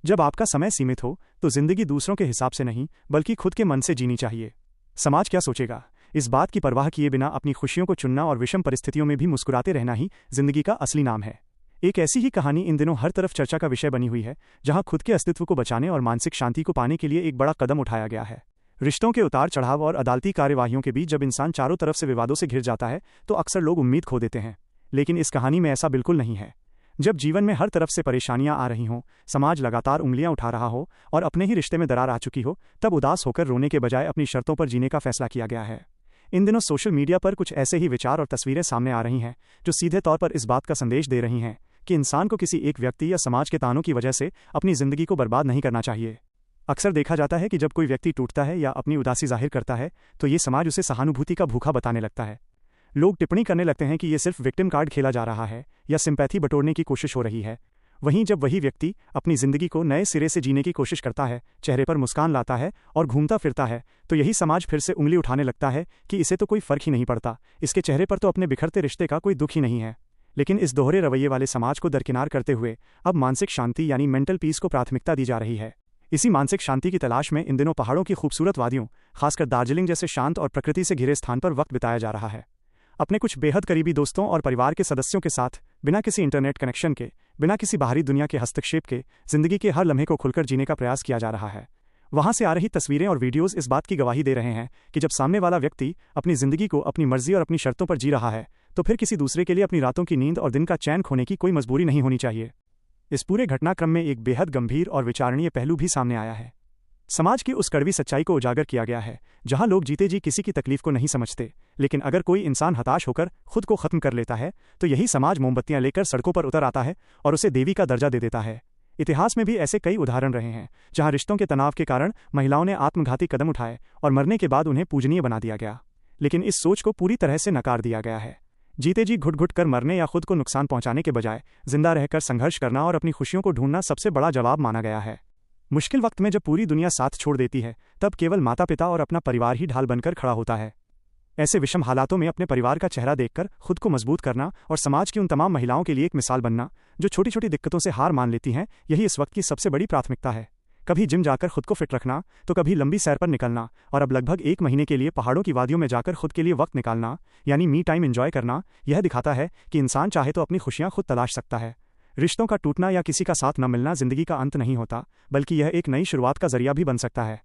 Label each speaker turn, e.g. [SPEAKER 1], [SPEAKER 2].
[SPEAKER 1] जब आपका समय सीमित हो तो जिंदगी दूसरों के हिसाब से नहीं बल्कि खुद के मन से जीनी चाहिए। समाज क्या सोचेगा, इस बात की परवाह किए बिना अपनी खुशियों को चुनना और विषम परिस्थितियों में भी मुस्कुराते रहना ही जिंदगी का असली नाम है। एक ऐसी ही कहानी इन दिनों हर तरफ चर्चा का विषय बनी हुई है, जहां खुद के अस्तित्व को बचाने और मानसिक शांति को पाने के लिए एक बड़ा कदम उठाया गया है। रिश्तों के उतार चढ़ाव और अदालती कार्यवाहियों के बीच जब इंसान चारों तरफ से विवादों से घिर जाता है तो अक्सर लोग उम्मीद खो देते हैं। लेकिन इस कहानी में ऐसा बिल्कुल नहीं है। जब जीवन में हर तरफ से परेशानियां आ रही हों, समाज लगातार उंगलियां उठा रहा हो और अपने ही रिश्ते में दरार आ चुकी हो, तब उदास होकर रोने के बजाय अपनी शर्तों पर जीने का फैसला किया गया है। इन दिनों सोशल मीडिया पर कुछ ऐसे ही विचार और तस्वीरें सामने आ रही हैं जो सीधे तौर पर इस बात का संदेश दे रही हैं कि इंसान को किसी एक व्यक्ति या समाज के तानों की वजह से अपनी जिंदगी को बर्बाद नहीं करना चाहिए। अक्सर देखा जाता है कि जब कोई व्यक्ति टूटता है या अपनी उदासी जाहिर करता है तो ये समाज उसे सहानुभूति का भूखा बताने लगता है। लोग टिप्पणी करने लगते हैं कि ये सिर्फ विक्टिम कार्ड खेला जा रहा है या सिंपैथी बटोरने की कोशिश हो रही है। वहीं जब वही व्यक्ति अपनी जिंदगी को नए सिरे से जीने की कोशिश करता है, चेहरे पर मुस्कान लाता है और घूमता फिरता है, तो यही समाज फिर से उंगली उठाने लगता है कि इसे तो कोई फर्क ही नहीं पड़ता, इसके चेहरे पर तो अपने बिखरते रिश्ते का कोई दुख ही नहीं है। लेकिन इस दोहरे रवैये वाले समाज को दरकिनार करते हुए अब मानसिक शांति यानी मेंटल पीस को प्राथमिकता दी जा रही है। इसी मानसिक शांति की तलाश में इन दिनों पहाड़ों की खूबसूरत वादियों, खासकर दार्जिलिंग जैसे शांत और प्रकृति से घिरे स्थान पर वक्त बिताया जा रहा है। अपने कुछ बेहद करीबी दोस्तों और परिवार के सदस्यों के साथ, बिना किसी इंटरनेट कनेक्शन के, बिना किसी बाहरी दुनिया के हस्तक्षेप के, जिंदगी के हर लम्हे को खुलकर जीने का प्रयास किया जा रहा है। वहां से आ रही तस्वीरें और वीडियोस इस बात की गवाही दे रहे हैं कि जब सामने वाला व्यक्ति अपनी जिंदगी को अपनी मर्जी और अपनी शर्तों पर जी रहा है तो फिर किसी दूसरे के लिए अपनी रातों की नींद और दिन का चैन खोने की कोई मजबूरी नहीं होनी चाहिए। इस पूरे घटनाक्रम में एक बेहद गंभीर और विचारणीय पहलू भी सामने आया है। समाज की उस कड़वी सच्चाई को उजागर किया गया है जहां लोग जीते जी किसी की तकलीफ को नहीं समझते, लेकिन अगर कोई इंसान हताश होकर खुद को खत्म कर लेता है तो यही समाज मोमबत्तियां लेकर सड़कों पर उतर आता है और उसे देवी का दर्जा दे देता है। इतिहास में भी ऐसे कई उदाहरण रहे हैं जहां रिश्तों के तनाव के कारण महिलाओं ने आत्मघाती कदम उठाए और मरने के बाद उन्हें पूजनीय बना दिया गया। लेकिन इस सोच को पूरी तरह से नकार दिया गया है। जीते जी घुट घुट कर मरने या खुद को नुकसान पहुंचाने के बजाय जिंदा रहकर संघर्ष करना और अपनी खुशियों को ढूंढना सबसे बड़ा जवाब माना गया है। मुश्किल वक्त में जब पूरी दुनिया साथ छोड़ देती है तब केवल माता पिता और अपना परिवार ही ढाल बनकर खड़ा होता है। ऐसे विषम हालातों में अपने परिवार का चेहरा देखकर खुद को मजबूत करना और समाज की उन तमाम महिलाओं के लिए एक मिसाल बनना जो छोटी छोटी दिक्कतों से हार मान लेती हैं, यही इस वक्त की सबसे बड़ी प्राथमिकता है। कभी जिम जाकर खुद को फिट रखना, तो कभी लंबी सैर पर निकलना और अब लगभग 1 महीने के लिए पहाड़ों की वादियों में जाकर खुद के लिए वक्त निकालना यानी मी टाइम एंजॉय करना, यह दिखाता है कि इंसान चाहे तो अपनी खुशियां खुद तलाश सकता है। रिश्तों का टूटना या किसी का साथ न मिलना जिंदगी का अंत नहीं होता, बल्कि यह एक नई शुरुआत का जरिया भी बन सकता है।